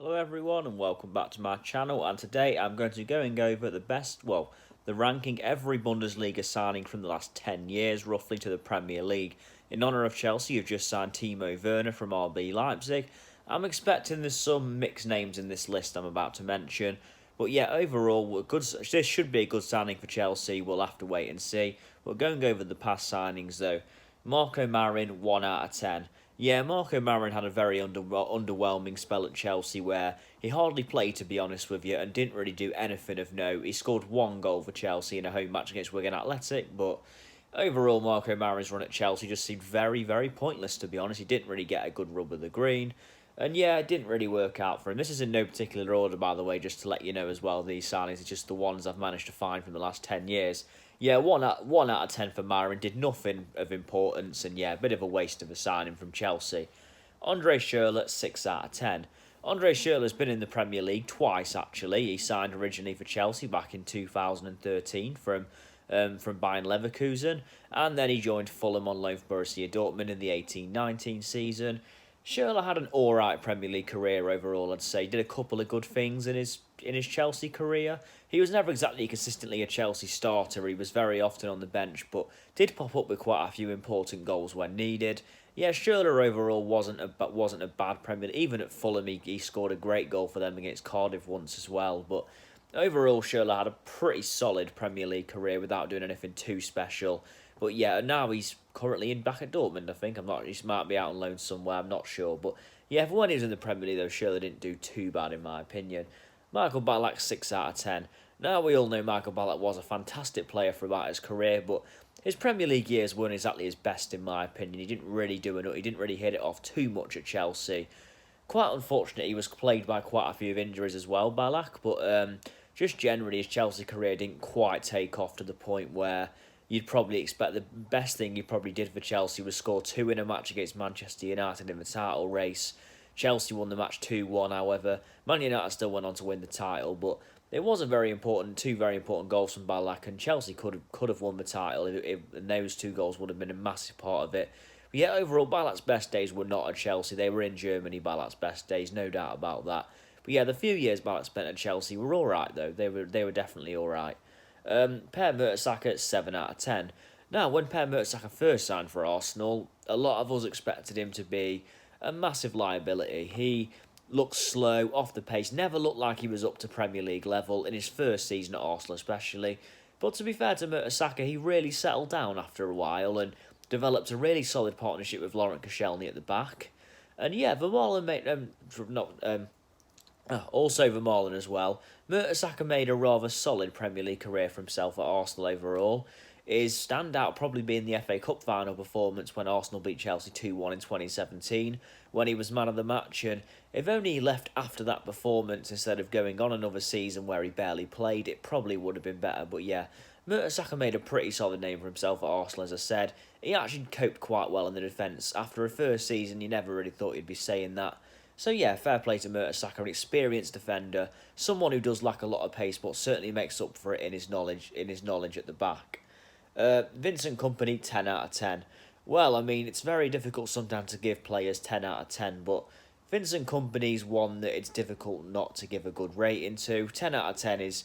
Hello everyone and welcome back to my channel, and today I'm going to be going over the ranking every Bundesliga signing from the last 10 years roughly to the Premier League. In honour of Chelsea, you've just signed Timo Werner from RB Leipzig. I'm expecting there's some mixed names in this list I'm about to mention, but yeah, overall, this should be a good signing for Chelsea. We'll have to wait and see. But going over the past signings though, Marco Marin, 1 out of 10. Yeah, Marco Marin had a very underwhelming spell at Chelsea where he hardly played, to be honest with you, and didn't really do anything of note. He scored one goal for Chelsea in a home match against Wigan Athletic, but overall, Marco Marin's run at Chelsea just seemed very, very pointless, to be honest. He didn't really get a good rub of the green. And yeah, it didn't really work out for him. This is in no particular order, by the way, just to let you know as well. These signings are just the ones I've managed to find from the last 10 years. Yeah, one out of 10 for Marin, did nothing of importance, and yeah, a bit of a waste of a signing from Chelsea. Andre Schürrle, 6 out of 10. Andre Schürrle's been in the Premier League twice, actually. He signed originally for Chelsea back in 2013 from Bayern Leverkusen, and then he joined Fulham on loan for Borussia Dortmund in the 18-19 season. Schürrle had an alright Premier League career overall, I'd say. Did a couple of good things in his Chelsea career. He was never exactly consistently a Chelsea starter. He was very often on the bench, but did pop up with quite a few important goals when needed. Yeah, Schürrle overall wasn't a bad Premier League. Even at Fulham, he scored a great goal for them against Cardiff once as well. But overall, Schürrle had a pretty solid Premier League career without doing anything too special. But yeah, now he's currently back at Dortmund, I think. He might be out on loan somewhere, I'm not sure. But yeah, for when he was in the Premier League, though, Schürrle didn't do too bad, in my opinion. Michael Ballack, 6 out of 10. Now, we all know Michael Ballack was a fantastic player throughout his career, but his Premier League years weren't exactly his best, in my opinion. He didn't really do enough. He didn't really hit it off too much at Chelsea. Quite unfortunate, he was plagued by quite a few injuries as well, Ballack, but just generally, his Chelsea career didn't quite take off to the point where you'd probably expect. The best thing he probably did for Chelsea was score two in a match against Manchester United in the title race. Chelsea won the match 2-1, however. Man United still went on to win the title, but it was two very important goals from Ballack, and Chelsea could have won the title, and those two goals would have been a massive part of it. But yeah, overall, Ballack's best days were not at Chelsea. They were in Germany, Ballack's best days, no doubt about that. But yeah, the few years Ballack spent at Chelsea were alright, though. They were definitely alright. Per Mertesacker, 7 out of 10. Now, when Per Mertesacker first signed for Arsenal, a lot of us expected him to be a massive liability. He looked slow, off the pace, never looked like he was up to Premier League level in his first season at Arsenal especially. But to be fair to Mertesacker, he really settled down after a while and developed a really solid partnership with Laurent Koscielny at the back. And yeah, Vermaelen made also Vermaelen as well. Mertesacker made a rather solid Premier League career for himself at Arsenal overall. His standout probably being the FA Cup final performance when Arsenal beat Chelsea 2-1 in 2017, when he was man of the match, and if only he left after that performance instead of going on another season where he barely played, it probably would have been better. But yeah, Mertesacker made a pretty solid name for himself at Arsenal, as I said. He actually coped quite well in the defence. After a first season, you never really thought you'd be saying that. So yeah, fair play to Mertesacker, an experienced defender, someone who does lack a lot of pace, but certainly makes up for it in his knowledge at the back. Vincent Kompany, 10 out of 10. Well, I mean, it's very difficult sometimes to give players 10 out of 10, but Vincent Kompany's one that it's difficult not to give a good rating to. 10 out of 10 is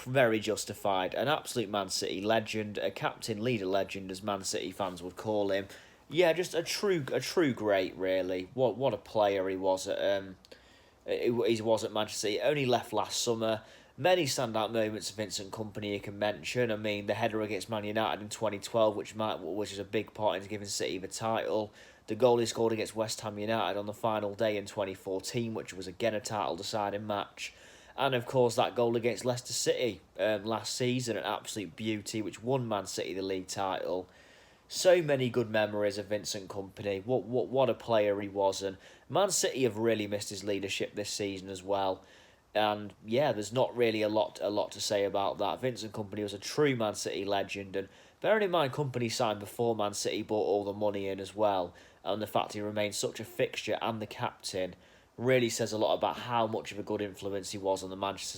very justified. An absolute Man City legend, a captain leader legend, as Man City fans would call him. Yeah, just a true great, really. What a player he was at he was at Manchester City. Only left last summer. Many standout moments of Vincent Kompany you can mention. I mean, the header against Man United in 2012, which is a big part in giving City the title. The goal he scored against West Ham United on the final day in 2014, which was again a title-deciding match. And of course, that goal against Leicester City last season, an absolute beauty, which won Man City the league title. So many good memories of Vincent Kompany. What a player he was, and Man City have really missed his leadership this season as well. And yeah, there's not really a lot to say about that. Vincent Kompany was a true Man City legend, and bearing in mind Kompany signed before Man City brought all the money in as well, and the fact he remains such a fixture and the captain really says a lot about how much of a good influence he was on the Manchester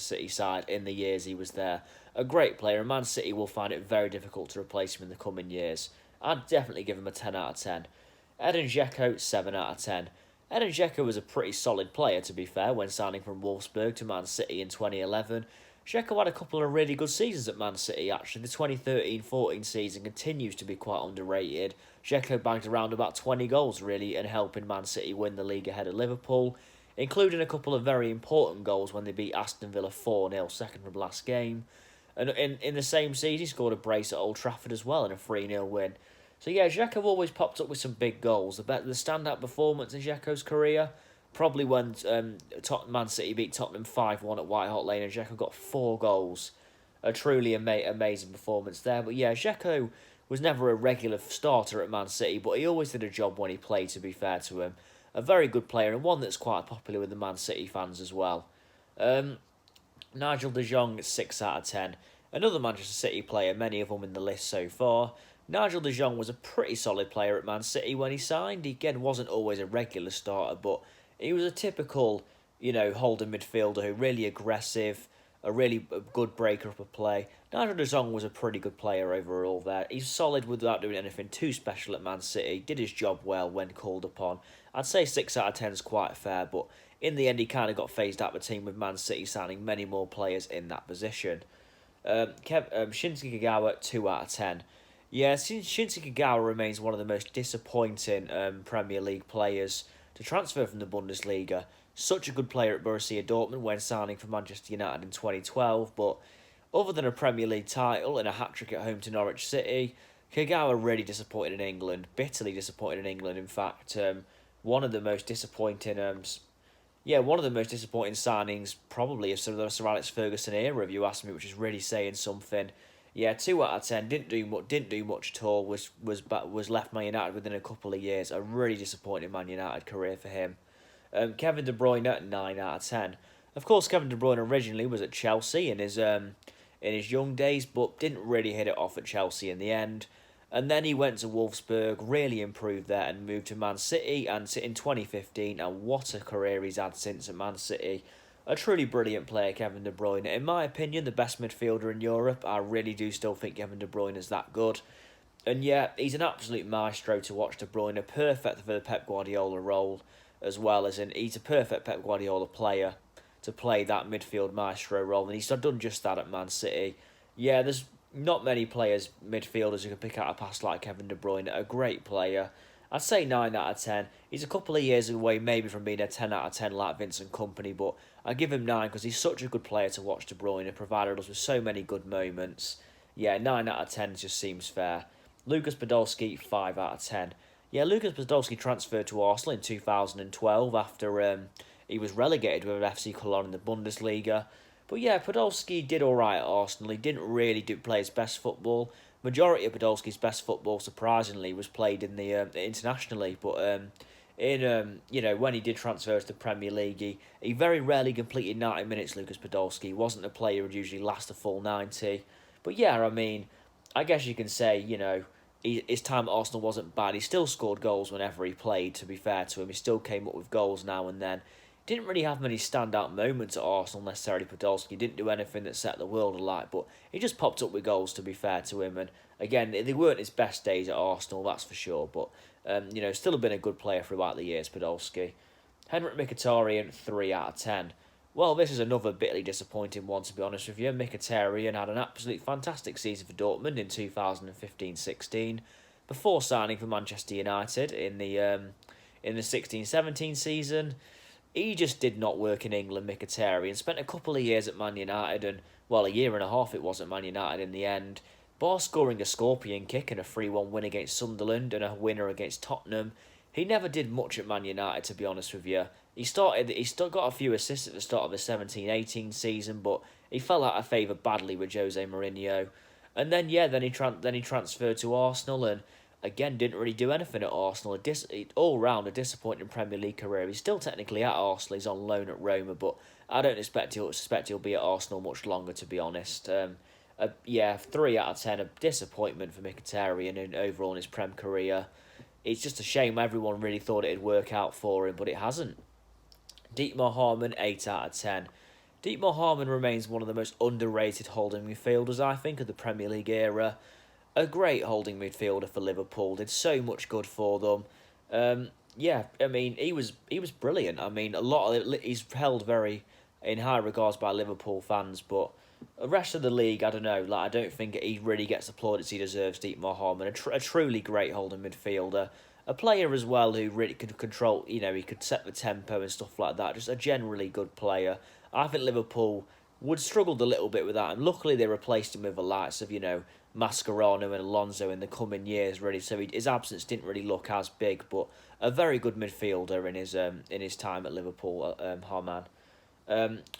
City side in the years he was there. A great player, and Man City will find it very difficult to replace him in the coming years. I'd definitely give him a 10 out of 10. Edin Dzeko, 7 out of 10. Edin Dzeko was a pretty solid player, to be fair, when signing from Wolfsburg to Man City in 2011. Dzeko had a couple of really good seasons at Man City, actually. The 2013-14 season continues to be quite underrated. Dzeko bagged around about 20 goals, really, and helping Man City win the league ahead of Liverpool, including a couple of very important goals when they beat Aston Villa 4-0, second from last game. And in the same season, he scored a brace at Old Trafford as well in a 3-0 win. So yeah, Dzeko always popped up with some big goals. The standout performance in Dzeko's career, probably when Man City beat Tottenham 5-1 at White Hart Lane and Dzeko got 4 goals. A truly amazing performance there. But yeah, Dzeko was never a regular starter at Man City, but he always did a job when he played, to be fair to him. A very good player, and one that's quite popular with the Man City fans as well. Nigel de Jong, 6 out of 10. Another Manchester City player, many of them in the list so far. Nigel de Jong was a pretty solid player at Man City when he signed. He, again, wasn't always a regular starter, but he was a typical, holding midfielder who really aggressive, a really good breaker up of play. Nigel de Jong was a pretty good player overall there. He's solid without doing anything too special at Man City. Did his job well when called upon. I'd say 6 out of 10 is quite fair, but in the end he kind of got phased out of the team with Man City signing many more players in that position. Shinsuke Kagawa, 2 out of 10. Yeah, Shinsuke Kagawa remains one of the most disappointing Premier League players to transfer from the Bundesliga. Such a good player at Borussia Dortmund when signing for Manchester United in 2012, but other than a Premier League title and a hat-trick at home to Norwich City, Kagawa really disappointed in England, bitterly disappointed in England, in fact. One of the most disappointing signings probably of the Sir Alex Ferguson era, if you ask me, which is really saying something. Yeah, 2 out of 10. Didn't do much at all. Was left Man United within a couple of years. A really disappointing Man United career for him. Kevin De Bruyne, 9 out of 10. Of course, Kevin De Bruyne originally was at Chelsea in his young days, but didn't really hit it off at Chelsea in the end. And then he went to Wolfsburg, really improved there, and moved to Man City and in 2015. And what a career he's had since at Man City. A truly brilliant player, Kevin De Bruyne. In my opinion, the best midfielder in Europe. I really do still think Kevin De Bruyne is that good. And yeah, he's an absolute maestro to watch. De Bruyne, perfect for the Pep Guardiola role, as well as he's a perfect Pep Guardiola player to play that midfield maestro role. And he's done just that at Man City. Yeah, there's not many midfielders who can pick out a pass like Kevin De Bruyne. A great player. I'd say 9 out of 10. He's a couple of years away maybe from being a 10 out of 10 like Vincent Kompany, but I give him 9 because he's such a good player to watch. De Bruyne provided us with so many good moments. Yeah, 9 out of 10 just seems fair. Lucas Podolski, 5 out of 10. Yeah, Lucas Podolski transferred to Arsenal in 2012 after he was relegated with FC Cologne in the Bundesliga. But yeah, Podolski did alright at Arsenal. He didn't really play his best football. Majority of Podolski's best football, surprisingly, was played in the internationally. But when he did transfer to the Premier League, he very rarely completed 90 minutes. Lucas Podolski, he wasn't a player who'd usually last a full 90. But yeah, I mean, I guess you can say his time at Arsenal wasn't bad. He still scored goals whenever he played. To be fair to him, he still came up with goals now and then. Didn't really have many standout moments at Arsenal necessarily. Podolski didn't do anything that set the world alight, but he just popped up with goals, to be fair to him. And again, they weren't his best days at Arsenal, that's for sure. But still have been a good player throughout the years, Podolski. Henrik Mkhitaryan, 3 out of 10. Well, this is another bitterly disappointing one, to be honest with you. Mkhitaryan had an absolute fantastic season for Dortmund in 2015-16, before signing for Manchester United in the 16-17 season. He just did not work in England, Mkhitaryan. Spent a couple of years at Man United, and, well, a year and a half it was at Man United in the end. Bar scoring a scorpion kick and a 3-1 win against Sunderland and a winner against Tottenham, he never did much at Man United, to be honest with you. He still got a few assists at the start of the 17-18 season, but he fell out of favour badly with Jose Mourinho. And then he transferred to Arsenal and again didn't really do anything at Arsenal. All round a disappointing Premier League career. He's still technically at Arsenal. He's on loan at Roma, but I don't expect he'll be at Arsenal much longer, to be honest. 3 out of 10, a disappointment for Mkhitaryan and overall in his Prem career. It's just a shame. Everyone really thought it'd work out for him, but it hasn't. Dietmar Hamann, 8 out of 10. Dietmar Hamann remains one of the most underrated holding midfielders, I think, of the Premier League era. A great holding midfielder for Liverpool. Did so much good for them. Yeah, I mean, he was brilliant. I mean, a lot of it, he's held very in high regards by Liverpool fans, but the rest of the league, I don't know. Like, I don't think he really gets the plaudits he deserves. Dietmar Hamann, a truly great holding midfielder, a player as well who really could control. You know, he could set the tempo and stuff like that. Just a generally good player. I think Liverpool would struggled a little bit with that, and luckily they replaced him with the likes of Mascherano and Alonso in the coming years. Really, so his absence didn't really look as big, but a very good midfielder in his time at Liverpool. Hamann.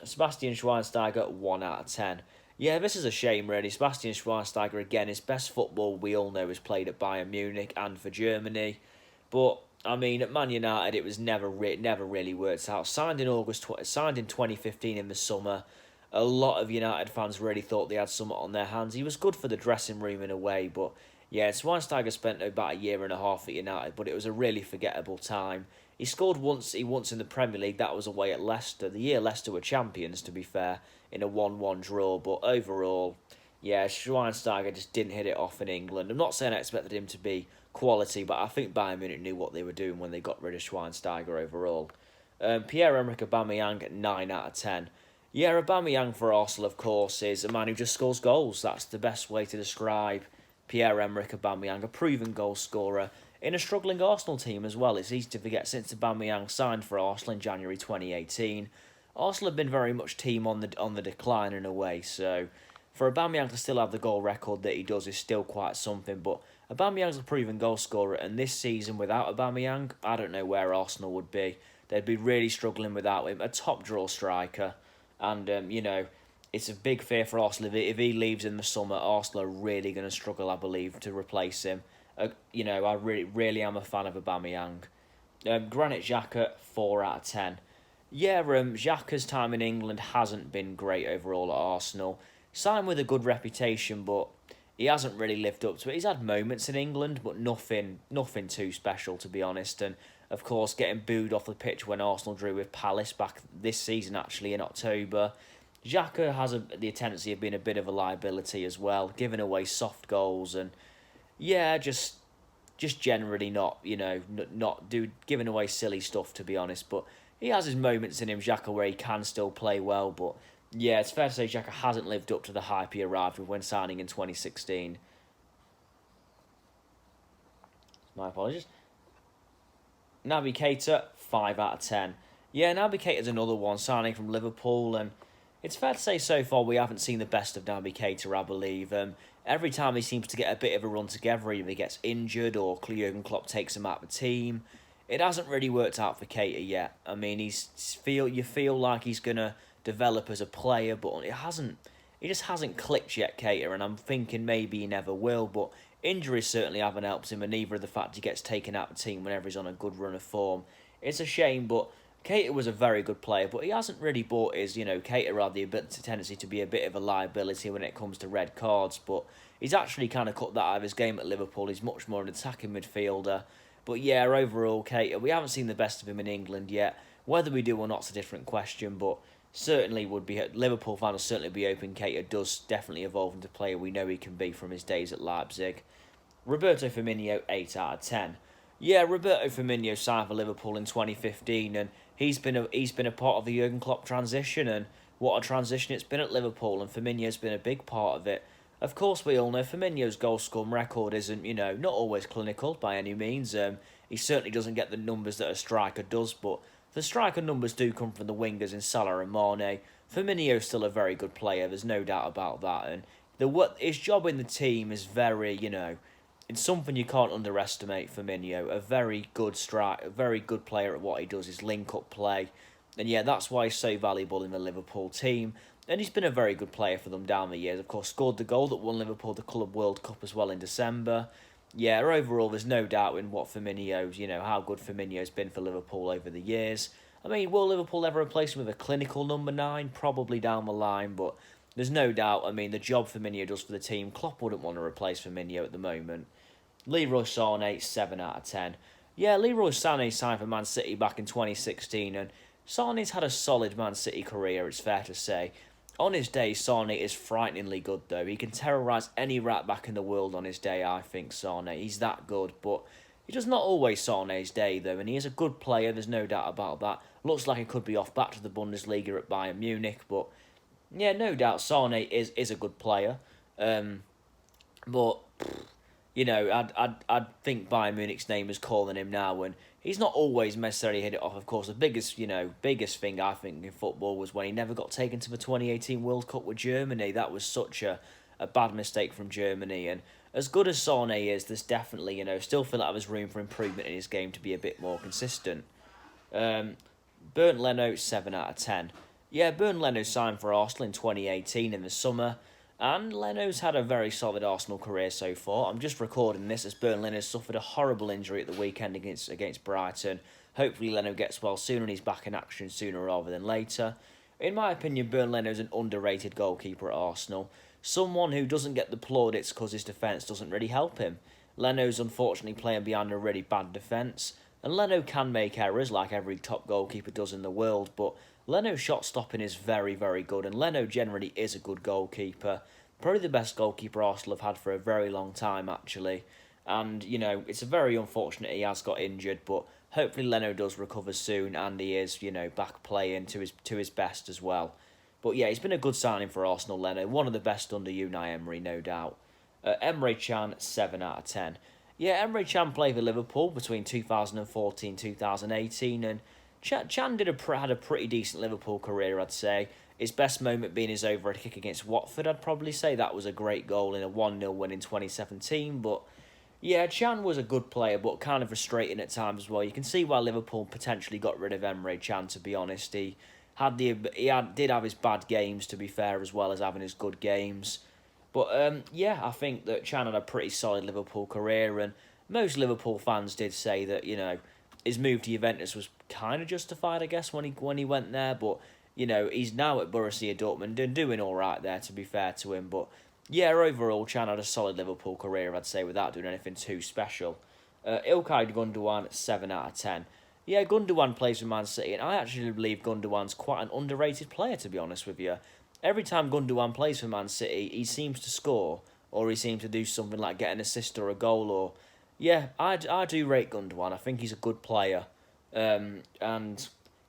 Sebastian Schweinsteiger, 1 out of 10. Yeah, this is a shame, really. Sebastian Schweinsteiger, again, his best football we all know is played at Bayern Munich and for Germany. But, I mean, at Man United, it was never really worked out. Signed in 2015 in the summer. A lot of United fans really thought they had something on their hands. He was good for the dressing room in a way, but yeah, Schweinsteiger spent about a year and a half at United, but it was a really forgettable time. He scored once in the Premier League. That was away at Leicester. The year Leicester were champions, to be fair, in a 1-1 draw. But overall, yeah, Schweinsteiger just didn't hit it off in England. I'm not saying I expected him to be quality, but I think Bayern Munich knew what they were doing when they got rid of Schweinsteiger overall. Pierre-Emerick Aubameyang, 9 out of 10. Yeah, Aubameyang for Arsenal, of course, is a man who just scores goals. That's the best way to describe Pierre-Emerick Aubameyang, a proven goal scorer in a struggling Arsenal team as well. It's easy to forget since Aubameyang signed for Arsenal in January 2018. Arsenal have been very much team on the decline in a way, so for Aubameyang to still have the goal record that he does is still quite something, but Aubameyang's a proven goal scorer, and this season without Aubameyang, I don't know where Arsenal would be. They'd be really struggling without him, a top draw striker, and it's a big fear for Arsenal. If he leaves in the summer, Arsenal are really going to struggle, I believe, to replace him. I really am a fan of Aubameyang. Granit Xhaka, 4 out of 10. Yeah, Xhaka's time in England hasn't been great overall at Arsenal. Signed with a good reputation, but he hasn't really lived up to it. He's had moments in England, but nothing too special, to be honest. And of course, getting booed off the pitch when Arsenal drew with Palace back this season, actually in October. Xhaka has the tendency of being a bit of a liability as well, giving away soft goals and yeah, just generally not giving away silly stuff, to be honest. But he has his moments in him, Xhaka, where he can still play well. But yeah, it's fair to say Xhaka hasn't lived up to the hype he arrived with when signing in 2016. My apologies. Naby Keita, 5 out of 10. Yeah, Naby Keita's another one, signing from Liverpool, and it's fair to say so far we haven't seen the best of Naby Keita, I believe. Every time he seems to get a bit of a run together, either he gets injured or Jurgen Klopp takes him out of the team. It hasn't really worked out for Keita yet. I mean, you feel like he's gonna develop as a player, but he just hasn't clicked yet, Keita, and I'm thinking maybe he never will, but injuries certainly haven't helped him, and neither the fact he gets taken out of the team whenever he's on a good run of form. It's a shame, but Keita was a very good player, but he hasn't really bought Keita had the tendency to be a bit of a liability when it comes to red cards, but he's actually kind of cut that out of his game at Liverpool. He's much more an attacking midfielder. But yeah, overall, Keita, we haven't seen the best of him in England yet. Whether we do or not's a different question, but certainly Liverpool fans will certainly be open. Keita does definitely evolve into a player we know he can be from his days at Leipzig. Roberto Firmino, 8 out of 10. Yeah, Roberto Firmino signed for Liverpool in 2015, and he's been a part of the Jurgen Klopp transition, and what a transition it's been at Liverpool, and Firmino's been a big part of it. Of course, we all know Firmino's goal scoring record isn't, not always clinical by any means. He certainly doesn't get the numbers that a striker does, but the striker numbers do come from the wingers in Salah and Mane. Firmino's still a very good player, there's no doubt about that, and his job in the team is very, it's something you can't underestimate. Firmino, a very good player at what he does, his link-up play. And yeah, that's why he's so valuable in the Liverpool team. And he's been a very good player for them down the years. Of course, scored the goal that won Liverpool the Club World Cup as well in December. Yeah, overall, there's no doubt in what how good Firmino's been for Liverpool over the years. I mean, will Liverpool ever replace him with a clinical number 9? Probably down the line, but there's no doubt. I mean, the job Firmino does for the team, Klopp wouldn't want to replace Firmino at the moment. Leroy Sané, 7 out of 10. Yeah, Leroy Sané signed for Man City back in 2016, and Sané's had a solid Man City career, it's fair to say. On his day, Sané is frighteningly good, though. He can terrorise any right back in the world on his day, I think, Sané. He's that good, but He does not always Sané's day, though, and he is a good player, there's no doubt about that. Looks like he could be off back to the Bundesliga at Bayern Munich, but yeah, no doubt Sané is a good player. But you know, I'd think Bayern Munich's name is calling him now, and he's not always necessarily hit it off. Of course, the biggest thing I think in football was when he never got taken to the 2018 World Cup with Germany. That was such a bad mistake from Germany, and as good as Sané is, there's definitely, still feel like there's room for improvement in his game to be a bit more consistent. Bernd Leno, 7 out of 10. Yeah, Bernd Leno signed for Arsenal in 2018 in the summer, and Leno's had a very solid Arsenal career so far. I'm just recording this as Bernd Leno suffered a horrible injury at the weekend against Brighton. Hopefully Leno gets well soon and he's back in action sooner rather than later. In my opinion, Bernd Leno's an underrated goalkeeper at Arsenal. Someone who doesn't get the plaudits because his defence doesn't really help him. Leno's unfortunately playing behind a really bad defence, and Leno can make errors like every top goalkeeper does in the world, but Leno's shot stopping is very, very good, and Leno generally is a good goalkeeper. Probably the best goalkeeper Arsenal have had for a very long time, actually. And, it's a very unfortunate he has got injured, but hopefully Leno does recover soon and he is, back playing to his best as well. But yeah, he's been a good signing for Arsenal, Leno. One of the best under Unai Emery, no doubt. Emre Can, 7 out of 10. Yeah, Emre Can played for Liverpool between 2014-2018, and Can had a pretty decent Liverpool career, I'd say. His best moment being his overhead kick against Watford, I'd probably say. That was a great goal in a 1-0 win in 2017, but yeah, Can was a good player, but kind of frustrating at times as well. You can see why Liverpool potentially got rid of Emre Can, to be honest. He did have his bad games, to be fair, as well as having his good games. But yeah, I think that Can had a pretty solid Liverpool career, and most Liverpool fans did say that, his move to Juventus was kind of justified, I guess, when he went there. But, he's now at Borussia Dortmund and doing all right there, to be fair to him. But yeah, overall, Can had a solid Liverpool career, I'd say, without doing anything too special. Ilkay Gundogan, 7 out of 10. Yeah, Gundogan plays for Man City, and I actually believe Gundogan's quite an underrated player, to be honest with you. Every time Gundogan plays for Man City, he seems to score, or he seems to do something like get an assist or a goal, or... Yeah, I do rate Gundogan. I think he's a good player, and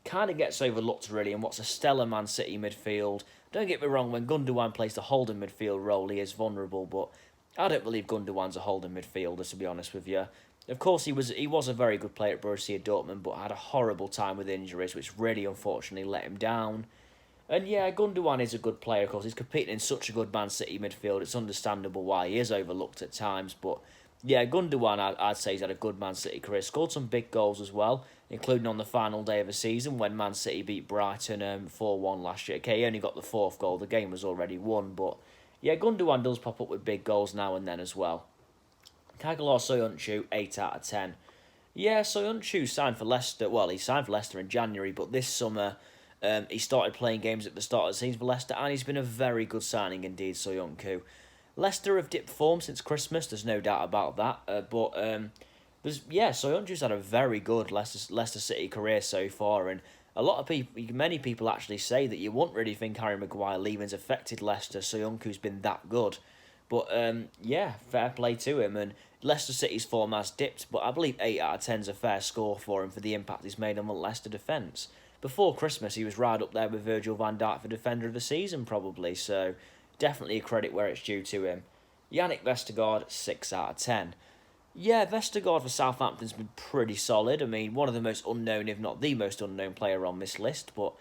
kind of gets overlooked, really, in what's a stellar Man City midfield. Don't get me wrong, when Gundogan plays the holding midfield role, he is vulnerable, but I don't believe Gundogan's a holding midfielder, to be honest with you. Of course, he was a very good player at Borussia Dortmund, but had a horrible time with injuries, which really, unfortunately, let him down. And yeah, Gundogan is a good player, of course. He's competing in such a good Man City midfield. It's understandable why he is overlooked at times, but yeah, Gundogan, I'd say he's had a good Man City career. Scored some big goals as well, including on the final day of the season when Man City beat Brighton 4-1 last year. Okay, he only got the fourth goal. The game was already won, but yeah, Gundogan does pop up with big goals now and then as well. Kagalar Soyuncu, 8 out of 10. Yeah, Soyuncu signed for Leicester. Well, he signed for Leicester in January, but this summer he started playing games at the start of the season for Leicester, and he's been a very good signing indeed, Soyuncu. Leicester have dipped form since Christmas, there's no doubt about that. Soyuncu's had a very good Leicester City career so far, and many people actually say that you wouldn't really think Harry Maguire leaving's affected Leicester. Soyuncu's been that good. But yeah, fair play to him, and Leicester City's form has dipped, but I believe 8 out of 10 is a fair score for him for the impact he's made on the Leicester defence. Before Christmas, he was right up there with Virgil van Dijk for Defender of the Season, probably, so definitely a credit where it's due to him. Yannick Vestergaard, 6 out of 10. Yeah, Vestergaard for Southampton's been pretty solid. I mean, one of the most unknown, if not the most unknown player on this list, but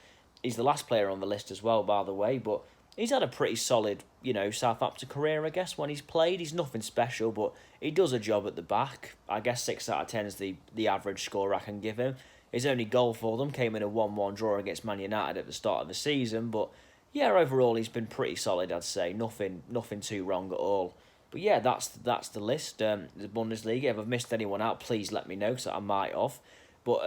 he's the last player on the list as well, by the way, but he's had a pretty solid, Southampton career, I guess, when he's played. He's nothing special, but he does a job at the back. I guess 6 out of 10 is the average score I can give him. His only goal for them came in a 1-1 draw against Man United at the start of the season, but yeah, overall he's been pretty solid, I'd say. Nothing too wrong at all. But yeah, that's the list. The Bundesliga. If I've missed anyone out, please let me know, because I might have. But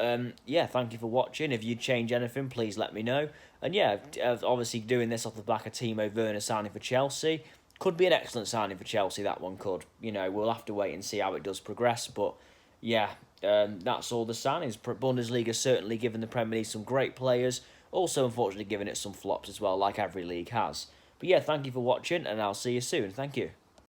yeah, thank you for watching. If you change anything, please let me know. And yeah, obviously doing this off the back of Timo Werner signing for Chelsea. Could be an excellent signing for Chelsea, that one could. We'll have to wait and see how it does progress. But yeah, that's all the signings. Bundesliga certainly giving the Premier League some great players. Also, unfortunately, giving it some flops as well, like every league has. But yeah, thank you for watching, and I'll see you soon. Thank you.